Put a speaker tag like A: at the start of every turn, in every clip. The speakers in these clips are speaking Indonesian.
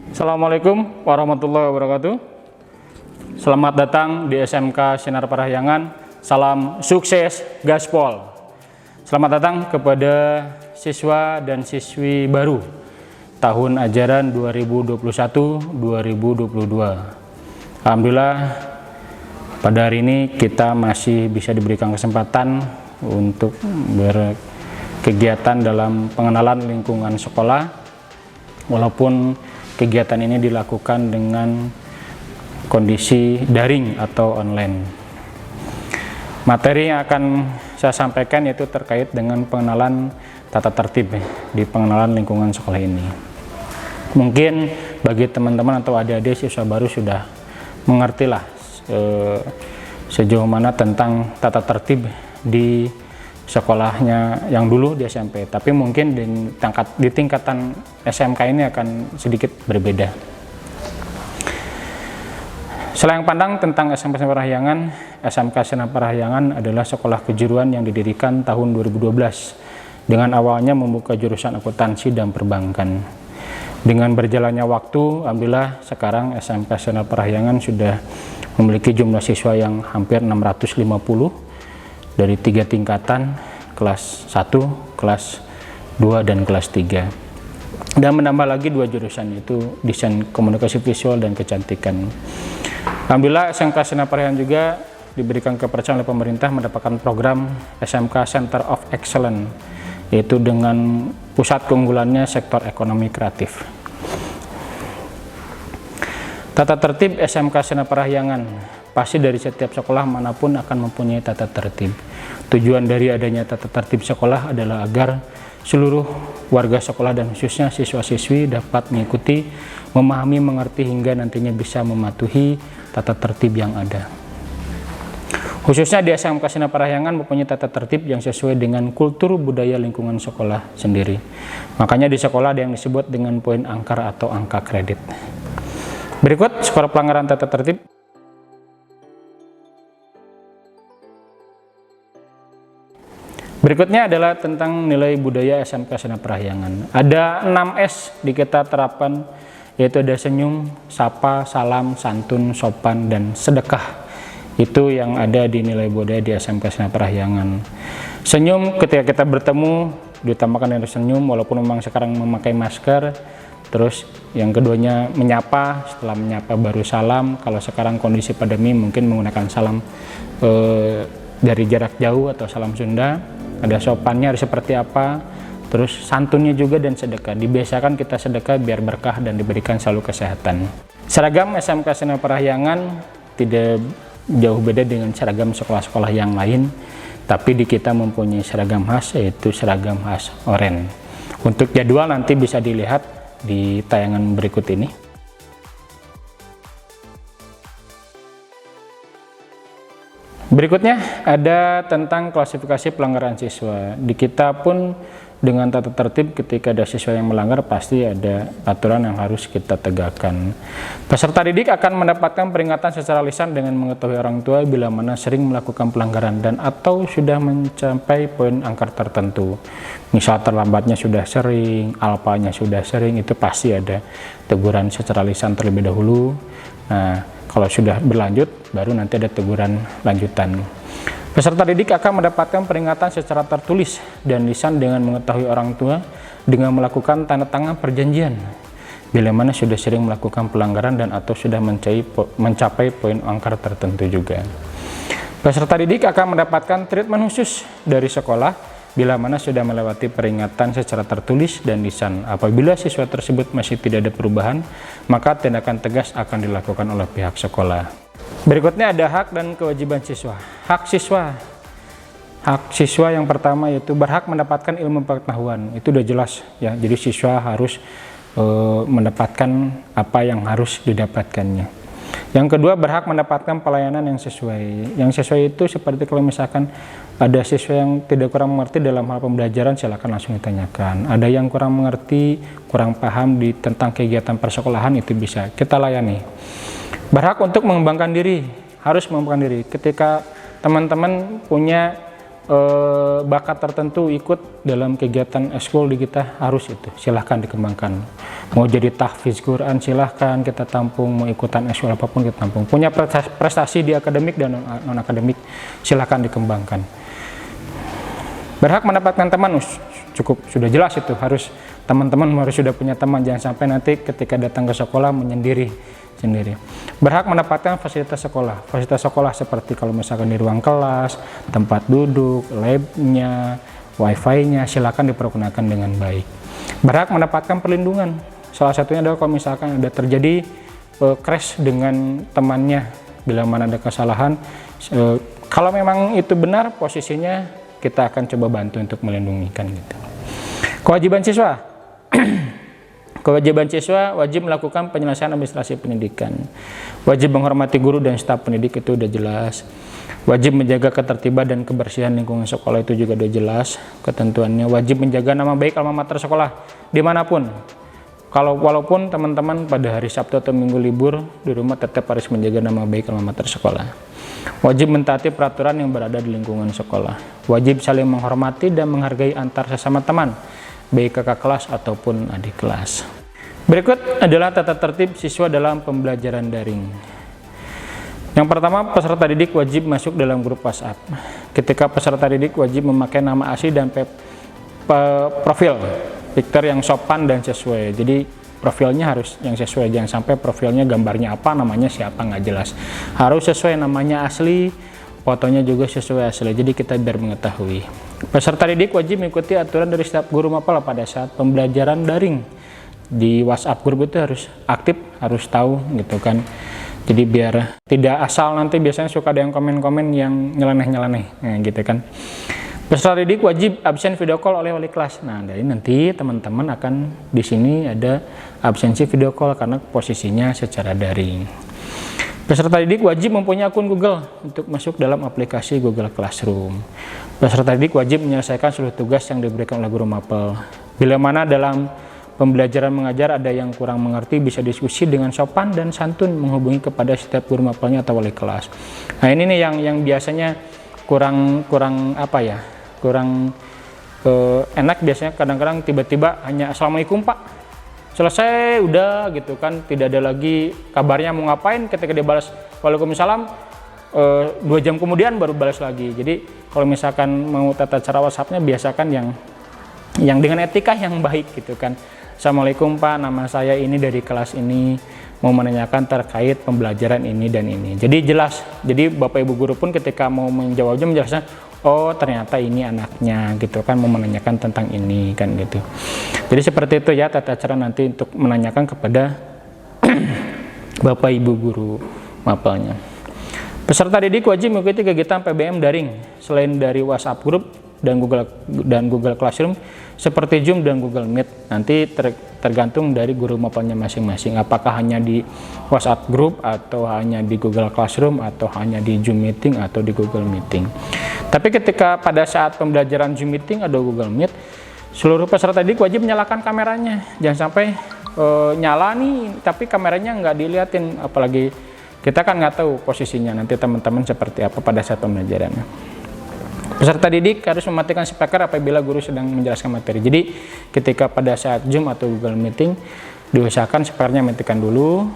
A: Assalamualaikum warahmatullahi wabarakatuh. Selamat datang di SMK Sinar Parahyangan. Salam sukses gaspol. Selamat datang kepada siswa dan siswi baru tahun ajaran 2021-2022. Alhamdulillah pada hari ini kita masih bisa diberikan kesempatan untuk berkegiatan dalam pengenalan lingkungan sekolah, walaupun kegiatan ini dilakukan dengan kondisi daring atau online. Materi yang akan saya sampaikan yaitu terkait dengan pengenalan tata tertib di pengenalan lingkungan sekolah ini. Mungkin bagi teman-teman atau adik-adik siswa baru sudah mengertilah sejauh mana tentang tata tertib di sekolahnya yang dulu di SMP, tapi mungkin di tingkatan SMK ini akan sedikit berbeda. Selayang pandang tentang SMK Sinar Parahyangan, SMK Sinar Parahyangan adalah sekolah kejuruan yang didirikan tahun 2012 dengan awalnya membuka jurusan akuntansi dan perbankan. Dengan berjalannya waktu, alhamdulillah sekarang SMK Sinar Parahyangan sudah memiliki jumlah siswa yang hampir 650 dari 3 tingkatan, kelas 1, kelas 2, dan kelas 3. Dan menambah lagi 2 jurusan, yaitu desain komunikasi visual dan kecantikan. Alhamdulillah SMK Sinar Parahyangan juga diberikan kepercayaan oleh pemerintah mendapatkan program SMK Center of Excellence, yaitu dengan pusat keunggulannya sektor ekonomi kreatif. Tata tertib SMK Sinar Parahyangan. Pasti dari setiap sekolah manapun akan mempunyai tata tertib. Tujuan dari adanya tata tertib sekolah adalah agar seluruh warga sekolah dan khususnya siswa-siswi dapat mengikuti, memahami, mengerti hingga nantinya bisa mematuhi tata tertib yang ada. Khususnya di SMK Sinar Parahyangan mempunyai tata tertib yang sesuai dengan kultur budaya lingkungan sekolah sendiri. Makanya di sekolah ada yang disebut dengan poin angkar atau angka kredit. Berikut skor pelanggaran tata tertib. Berikutnya adalah tentang nilai budaya SMK Sinar Parahyangan. Ada 6S di kita terapkan, yaitu ada senyum, sapa, salam, santun, sopan, dan sedekah. Itu yang ada di nilai budaya di SMK Sinar Parahyangan. Senyum ketika kita bertemu ditambahkan dengan senyum, walaupun memang sekarang memakai masker. Terus yang keduanya menyapa, setelah menyapa baru salam. Kalau sekarang kondisi pandemi mungkin menggunakan salam dari jarak jauh atau salam Sunda. Ada sopannya harus seperti apa, terus santunnya juga, dan sedekah. Dibiasakan kita sedekah biar berkah dan diberikan selalu kesehatan. Seragam SMK Sinar Parahyangan tidak jauh beda dengan seragam sekolah-sekolah yang lain, tapi di kita mempunyai seragam khas, yaitu seragam khas oranye. Untuk jadwal nanti bisa dilihat di tayangan berikut ini. Berikutnya ada tentang klasifikasi pelanggaran siswa. Di kita pun dengan tata tertib ketika ada siswa yang melanggar pasti ada aturan yang harus kita tegakkan. Peserta didik akan mendapatkan peringatan secara lisan dengan mengetahui orang tua bila mana sering melakukan pelanggaran dan atau sudah mencapai poin angka tertentu. Misal terlambatnya sudah sering, alpanya sudah sering, itu pasti ada teguran secara lisan terlebih dahulu. Nah, kalau sudah berlanjut, baru nanti ada teguran lanjutan. Peserta didik akan mendapatkan peringatan secara tertulis dan lisan dengan mengetahui orang tua dengan melakukan tanda tangan perjanjian bila mana sudah sering melakukan pelanggaran dan atau sudah mencapai poin angka tertentu juga. Peserta didik akan mendapatkan treatment khusus dari sekolah bila mana sudah melewati peringatan secara tertulis dan lisan. Apabila siswa tersebut masih tidak ada perubahan, maka tindakan tegas akan dilakukan oleh pihak sekolah. Berikutnya ada hak dan kewajiban siswa. Hak siswa yang pertama yaitu berhak mendapatkan ilmu pengetahuan. Itu udah jelas ya. Jadi siswa harus mendapatkan apa yang harus didapatkannya. Yang kedua, berhak mendapatkan pelayanan yang sesuai. Yang sesuai itu seperti kalau misalkan ada siswa yang tidak kurang mengerti dalam hal pembelajaran, silakan langsung ditanyakan. Ada yang kurang mengerti, kurang paham tentang kegiatan persekolahan, itu bisa kita layani. Berhak untuk mengembangkan diri, harus mengembangkan diri. Ketika teman-teman punya bakat tertentu ikut dalam kegiatan ekskul di kita, harus itu silahkan dikembangkan. Mau jadi tahfiz Quran silahkan kita tampung, mau ikutan SWL apapun kita tampung. Punya prestasi di akademik dan non-akademik silahkan dikembangkan. Berhak mendapatkan teman, cukup sudah jelas itu, harus teman-teman harus sudah punya teman, jangan sampai nanti ketika datang ke sekolah menyendiri sendiri. Berhak mendapatkan fasilitas sekolah seperti kalau misalkan di ruang kelas, tempat duduk, labnya, wifi-nya silakan dipergunakan dengan baik. Berhak mendapatkan perlindungan. Salah satunya adalah kalau misalkan ada terjadi crash dengan temannya, bila mana ada kesalahan, kalau memang itu benar posisinya, kita akan coba bantu untuk melindungikan gitu. Kewajiban siswa. Kewajiban siswa wajib melakukan penyelesaian administrasi pendidikan. Wajib menghormati guru dan staf pendidik, itu udah jelas. Wajib menjaga ketertiban dan kebersihan lingkungan sekolah, itu juga udah jelas ketentuannya. Wajib menjaga nama baik alma mater sekolah dimanapun. Walaupun teman-teman pada hari Sabtu atau Minggu libur di rumah tetap harus menjaga nama baik alma mater sekolah. Wajib mentaati peraturan yang berada di lingkungan sekolah. Wajib saling menghormati dan menghargai antar sesama teman, baik kakak kelas ataupun adik kelas. Berikut adalah tata tertib siswa dalam pembelajaran daring. Yang pertama, peserta didik wajib masuk dalam grup WhatsApp. Ketika peserta didik wajib memakai nama asli dan profil picture yang sopan dan sesuai. Jadi profilnya harus yang sesuai, jangan sampai profilnya gambarnya apa, namanya siapa nggak jelas. Harus sesuai namanya asli, fotonya juga sesuai asli, jadi kita biar mengetahui. Peserta didik wajib mengikuti aturan dari setiap guru mapel pada saat pembelajaran daring. Di WhatsApp grup itu harus aktif, harus tahu gitu kan. Jadi biar tidak asal, nanti biasanya suka ada yang komen-komen yang nyeleneh-nyeleneh gitu kan. Peserta didik wajib absen video call oleh wali kelas. Nah, dari nanti teman-teman akan di sini ada absensi video call karena posisinya secara daring. Peserta didik wajib mempunyai akun Google untuk masuk dalam aplikasi Google Classroom. Peserta didik wajib menyelesaikan seluruh tugas yang diberikan oleh guru mapel. Bila mana dalam pembelajaran mengajar ada yang kurang mengerti, bisa diskusi dengan sopan dan santun menghubungi kepada setiap guru mapelnya atau wali kelas. Nah, ini nih yang biasanya kurang apa ya? Kurang enak biasanya, kadang-kadang tiba-tiba hanya assalamualaikum pak, selesai udah gitu kan, tidak ada lagi kabarnya mau ngapain. Ketika dia balas waalaikumsalam, 2 jam kemudian baru balas lagi. Jadi kalau misalkan mau tata cara WhatsAppnya, biasakan yang dengan etika yang baik gitu kan. Assalamualaikum pak, nama saya ini dari kelas ini, mau menanyakan terkait pembelajaran ini dan ini. Jadi jelas, jadi bapak ibu guru pun ketika mau menjawabnya menjelaskan, oh ternyata ini anaknya gitu kan, mau menanyakan tentang ini kan gitu. Jadi seperti itu ya tata cara nanti untuk menanyakan kepada bapak ibu guru mapelnya. Peserta didik wajib mengikuti kegiatan PBM daring selain dari WhatsApp group dan Google Classroom seperti Zoom dan Google Meet. Nanti tergantung dari guru mapelnya masing-masing, apakah hanya di WhatsApp group atau hanya di Google Classroom atau hanya di Zoom Meeting atau di Google Meeting. Tapi ketika pada saat pembelajaran Zoom Meeting atau Google Meet, seluruh peserta didik wajib menyalakan kameranya. Jangan sampai nyala nih tapi kameranya nggak dilihatin, apalagi kita kan nggak tahu posisinya nanti teman-teman seperti apa pada saat pembelajaran. Peserta didik harus mematikan speaker apabila guru sedang menjelaskan materi. Jadi ketika pada saat Zoom atau Google Meeting, diusahakan speakernya matikan dulu,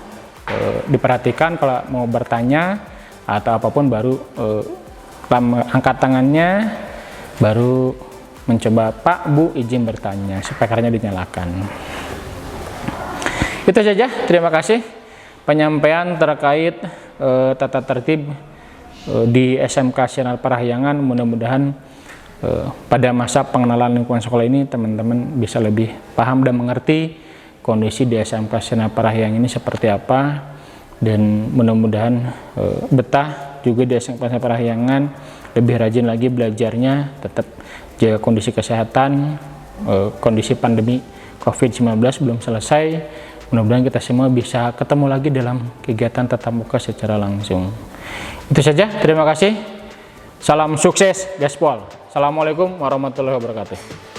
A: diperhatikan kalau mau bertanya atau apapun baru angkat tangannya, baru mencoba Pak Bu izin bertanya, speakernya dinyalakan. Itu saja, terima kasih penyampaian terkait tata tertib di SMK Sinar Parahyangan. Mudah-mudahan pada masa pengenalan lingkungan sekolah ini teman-teman bisa lebih paham dan mengerti kondisi di SMK Sinar Parahyangan ini seperti apa, dan mudah-mudahan betah juga di SMK Sinar Parahyangan, lebih rajin lagi belajarnya, tetap jaga kondisi kesehatan. Kondisi pandemi COVID-19 belum selesai, mudah-mudahan kita semua bisa ketemu lagi dalam kegiatan tatap muka secara langsung. Itu saja, terima kasih. Salam sukses Gaspol. Assalamualaikum warahmatullahi wabarakatuh.